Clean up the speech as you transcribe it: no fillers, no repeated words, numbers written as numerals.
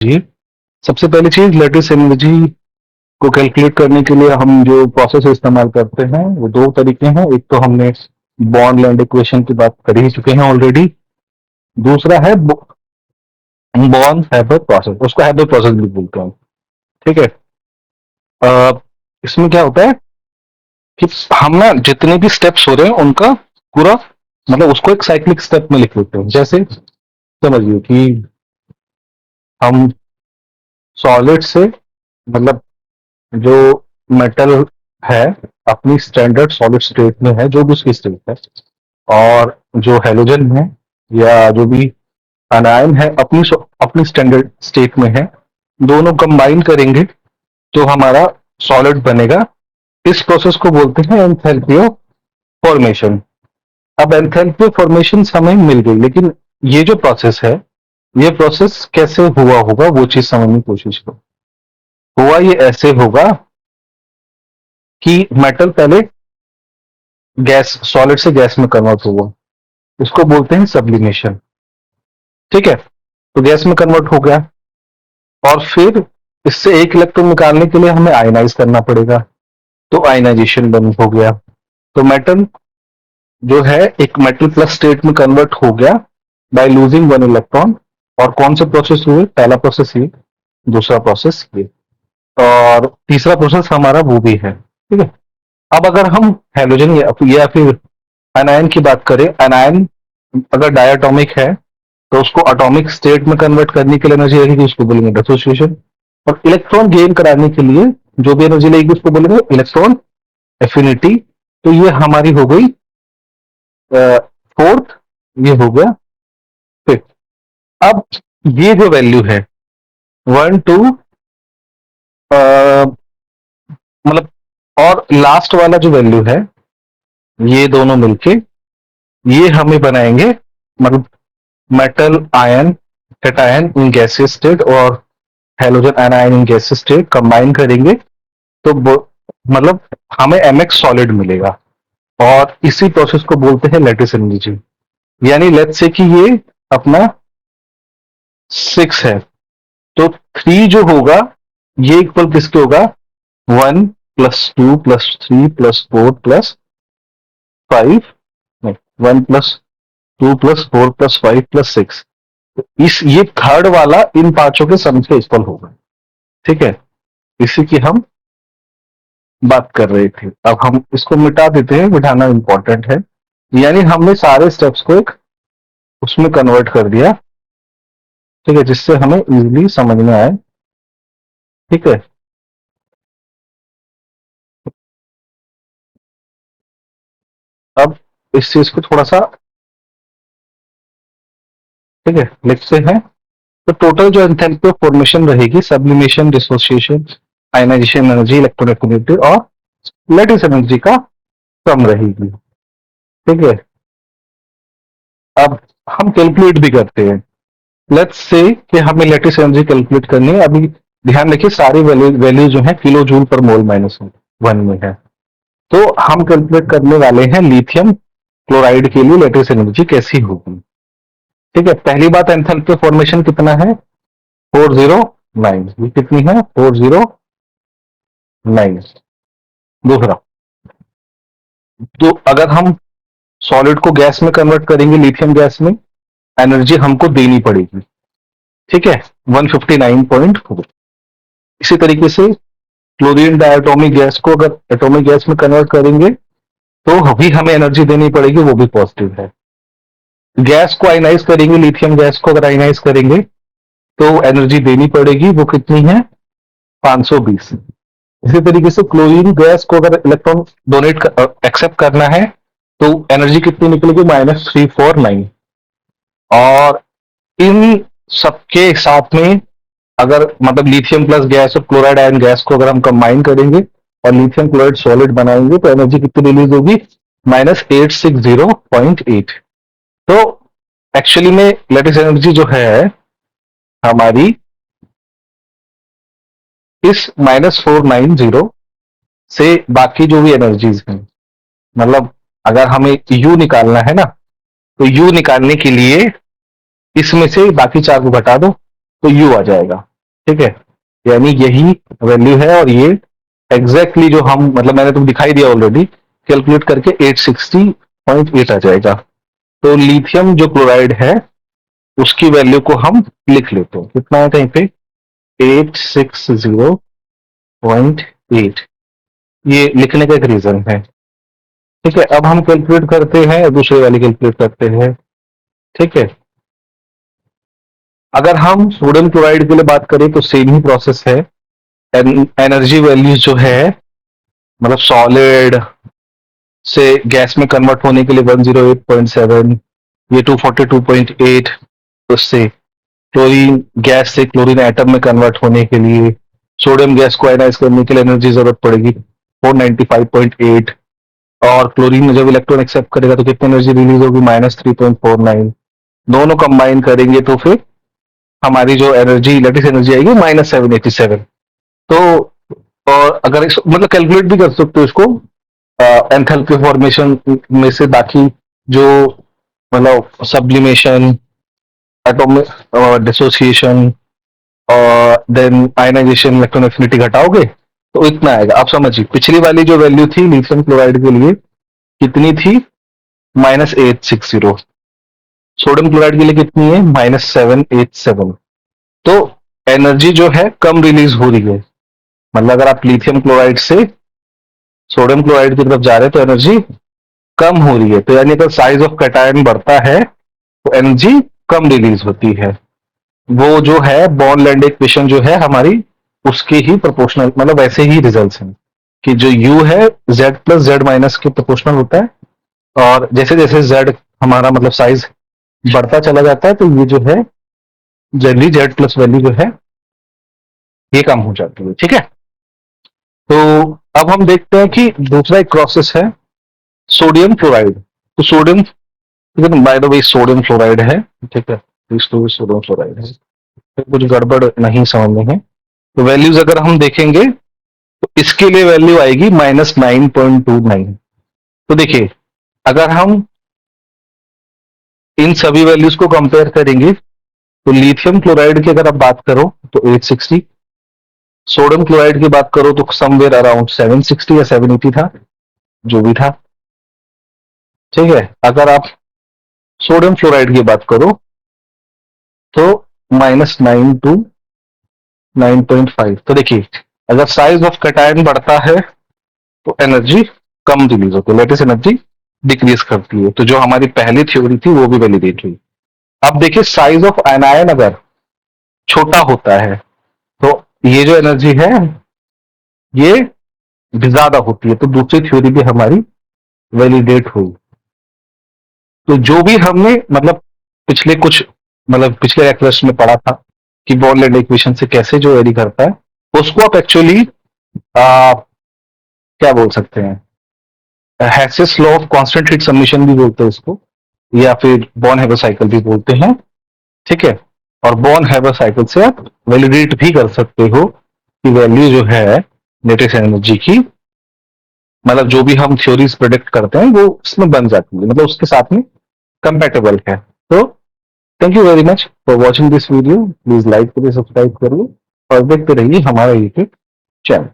जी, सबसे पहली चीज लैटिस एनर्जी को कैलकुलेट करने के लिए हम जो प्रोसेस इस्तेमाल करते हैं वो दो तरीके हैं। एक तो हमने बॉन्ड लैंड इक्वेशन की बात कर ही चुके हैं ऑलरेडी। दूसरा है बॉन्ड हैबर प्रोसेस, उसको हैबर प्रोसेस भी बोलते हैं। ठीक है। इसमें क्या होता है कि हम ना जितने भी स्टेप्स हो रहे हैं उनका पूरा मतलब उसको एक साइक्लिक स्टेप में लिख लेते हैं। जैसे समझिए कि हम सॉलिड से मतलब जो मेटल है अपनी स्टैंडर्ड सॉलिड स्टेट में है, जो भी उसकी स्टेट है, और जो हेलोजन है या जो भी अनायन है अपनी स्टैंडर्ड स्टेट में है, दोनों कंबाइन करेंगे तो हमारा सॉलिड बनेगा। इस प्रोसेस को बोलते हैं एंथैल्पी ऑफ फॉर्मेशन। अब एंथैल्पी ऑफ फॉर्मेशन हमें मिल गई, लेकिन ये जो प्रोसेस है ये प्रोसेस कैसे हुआ होगा वो चीज समझने की कोशिश करो। हुआ ये ऐसे होगा कि मेटल पहले गैस सॉलिड से गैस में कन्वर्ट हुआ, इसको बोलते हैं सब्लिमेशन। ठीक है। तो गैस में कन्वर्ट हो गया और फिर इससे एक इलेक्ट्रॉन निकालने के लिए हमें आयनाइज करना पड़ेगा, तो आयनाइजेशन बंद हो गया। तो मेटल जो है एक मेटल प्लस स्टेट में कन्वर्ट हो गया बाय लूजिंग वन इलेक्ट्रॉन। और कौन से प्रोसेस हुए? पहला प्रोसेस ये, दूसरा प्रोसेस ये, और तीसरा प्रोसेस हमारा वो भी है। ठीक है। अब अगर हम हेलोजन या फिर अनायन की बात करें, अनायन अगर डायटोमिक है तो उसको एटॉमिक स्टेट में कन्वर्ट करने के लिए एनर्जी लगेगी, उसको बोलेंगे डिसोसिएशन। और इलेक्ट्रॉन गेन कराने के लिए जो भी एनर्जी लगेगी उसको बोलेंगे इलेक्ट्रॉन एफिनिटी। तो ये हमारी हो गई फोर्थ, ये हो गया फिफ्थ। अब ये जो वैल्यू है 1 2 मतलब और लास्ट वाला जो वैल्यू है, ये दोनों मिलके ये हमें बनाएंगे मतलब metal ion cation in gaseous state और halogen ion in gaseous state combine करेंगे तो मतलब हमें mx सॉलिड मिलेगा। और इसी प्रोसेस को बोलते हैं लैटिस एनर्जी। यानी लेट्स से कि ये अपना 6 है, तो 3 जो होगा ये इक्वल किसके होगा? 1 + 2 + 3 + 4 + 5, नहीं, 1 + 2 + 4 + 5 + 6। इस ये थर्ड वाला इन पांचों के सम के इक्वल होगा। ठीक है। इसी की हम बात कर रहे थे। अब हम इसको मिटा देते हैं, मिटाना इंपॉर्टेंट है। यानी हमने सारे स्टेप्स को एक उसमें कन्वर्ट कर दिया। ठीक है, जिससे हमें इजीली समझ में आए। ठीक है। अब इस चीज को थोड़ा सा ठीक है लिखते हैं। तो टोटल जो एंथैल्पी ऑफ फॉर्मेशन रहेगी sublimation, dissociation, ionization energy, electronegativity और लैटिस एनर्जी का कम रहेगी। ठीक है। अब हम कैलकुलेट भी करते हैं। लेट्स से कि हमें लैटिस एनर्जी कैलकुलेट करनी है। अभी ध्यान रखिए सारी वैल्यू जो है किलो जूल पर मोल -1 में है। तो हम कैलकुलेट करने वाले हैं लिथियम क्लोराइड के लिए लैटिस एनर्जी कैसी होगी। ठीक है। पहली बात एंथैल्पी फॉर्मेशन कितना है? 409। ये कितनी है? 409। दूसरा, तो अगर हम सॉलिड को गैस में कन्वर्ट करेंगे लिथियम गैस में, एनर्जी हमको देनी पड़ेगी। ठीक है, 159.4। इसी तरीके से क्लोरीन डायटोमिक गैस को अगर एटॉमिक गैस में कन्वर्ट करेंगे तो भी हमें एनर्जी देनी पड़ेगी, वो भी पॉजिटिव है। गैस को आयनाइज करेंगे, लिथियम गैस को अगर आयनाइज करेंगे तो एनर्जी देनी पड़ेगी, वो कितनी है? 520। इसी तरीके से क्लोरीन गैस को अगर इलेक्ट्रॉन डोनेट एक्सेप्ट करना है तो एनर्जी कितनी निकलेगी? -349। और इन सबके साथ में अगर मतलब लिथियम प्लस गैस और क्लोराइड आयन गैस को अगर हम कंबाइन करेंगे और लिथियम क्लोराइड सॉलिड बनाएंगे तो एनर्जी कितनी रिलीज होगी? -860.8। तो एक्चुअली में लेटिस एनर्जी जो है हमारी इस -490 से बाकी जो भी एनर्जीज हैं, मतलब अगर हमें यू निकालना है ना, तो यू निकालने के लिए इसमें से बाकी चार को घटा दो तो यू आ जाएगा। ठीक है, यानी यही वैल्यू है और ये एग्जैक्टली जो हम मतलब मैंने तुम दिखाई दिया ऑलरेडी, कैलकुलेट करके 860.8 आ जाएगा। तो लिथियम जो क्लोराइड है उसकी वैल्यू को हम लिख लेते हैं, कितना है कहीं पे 860.8। ये लिखने का एक रीजन है। ठीक है, अब हम कैलकुलेट करते हैं, दूसरे वाली कैलकुलेट करते हैं। ठीक है, अगर हम सोडियम क्लोराइड के लिए बात करें तो सेम ही प्रोसेस है। एनर्जी वैल्यूज जो है मतलब सॉलिड से गैस में कन्वर्ट होने के लिए 108.7, ये 242.8, उससे क्लोरीन गैस से क्लोरीन एटम में कन्वर्ट होने के लिए सोडियम गैस को आयनाइज करने के लिए एनर्जी जरूरत पड़ेगी 495.8, और क्लोरीन में जब इलेक्ट्रॉन एक्सेप्ट करेगा तो कितनी एनर्जी रिलीज होगी -3.49। दोनों कंबाइन करेंगे तो फिर हमारी जो एनर्जी लेटेस्ट एनर्जी आएगी -787। तो और अगर मतलब कैलकुलेट भी कर सकते हो इसको एंथैल्पी फॉर्मेशन में से, बाकी जो मतलब सब्लिमेशन, एटॉमिक डिसोसिएशन और देन आयनाइजेशन, इलेक्ट्रॉन एफिनिटी घटाओगे तो इतना आएगा। आप समझिए पिछली वाली जो वैल्यू थी लिथियम क्लोराइड के लिए कितनी थी -860, सोडियम क्लोराइड के लिए कितनी है -787। तो एनर्जी जो है कम रिलीज हो रही है, मतलब अगर आप लिथियम क्लोराइड से सोडियम क्लोराइड की तरफ जा रहे हैं तो एनर्जी कम हो रही है। तो यानी अगर साइज ऑफ कैटायन बढ़ता है तो एनर्जी कम रिलीज होती है। वो जो है बॉन्ड लैंड इक्वेशन जो है हमारी उसके ही प्रोपोर्शनल, मतलब वैसे ही रिजल्ट्स हैं कि जो u है z प्लस जेड माइनस के प्रोपोर्शनल होता है, और जैसे जैसे z हमारा मतलब साइज बढ़ता चला जाता है तो ये जो है जनरली z प्लस वैल्यू जो है ये कम हो जाती है। ठीक है, तो अब हम देखते हैं कि दूसरा एक प्रोसेस है सोडियम क्लोराइड। तो sodium, by the way sodium chloride है, ठीक है, तो सोडियम क्लोराइड है, तो कुछ गड़बड़ नहीं समझ में है। तो वैल्यूज अगर हम देखेंगे तो इसके लिए वैल्यू आएगी -9.29। तो देखिए अगर हम इन सभी वैल्यूज को कंपेयर करेंगे तो लिथियम क्लोराइड की अगर आप बात करो तो 860, सोडियम क्लोराइड की बात करो तो समवेयर अराउंड 760 या 780 था, जो भी था। ठीक है, अगर आप सोडियम फ्लोराइड की बात करो तो -9 टू 9.5। तो देखिए अगर साइज ऑफ कैटायन बढ़ता है तो एनर्जी कम रिलीज होती है, लेटेस्ट एनर्जी डिक्रीज करती है। तो जो हमारी पहली थ्योरी थी वो भी वैलिडेट हुई। अब देखिए साइज ऑफ एनायन अगर छोटा होता है तो ये जो एनर्जी है ये ज्यादा होती है, तो दूसरी थ्योरी भी हमारी वैलिडेट हुई। तो जो भी हमने मतलब पिछले कुछ मतलब पिछले लेक्चर्स में पढ़ा था कि बॉन्ड लेंड इक्वेशन से कैसे जो वेरी करता है उसको आप एक्चुअली क्या बोल सकते हैं, हैसेस law of constant heat submission भी बोलते हैं इसको, या फिर बॉर्न हैबर साइकिल भी बोलते हैं। ठीक है, और बॉर्न हैबर साइकिल से आप वैलिडेट भी कर सकते हो कि वैल्यू जो है लेटेस्ट एनर्जी की, मतलब जो भी हम थ्योरीज प्रोडिक्ट करते हैं वो उसमें बन जाती है, मतलब उसके साथ में कंपेटेबल है। तो thank you very much for watching this video, please like करिए, सब्सक्राइब करिए और देखते रहिए हमारा यूट्यूब चैनल।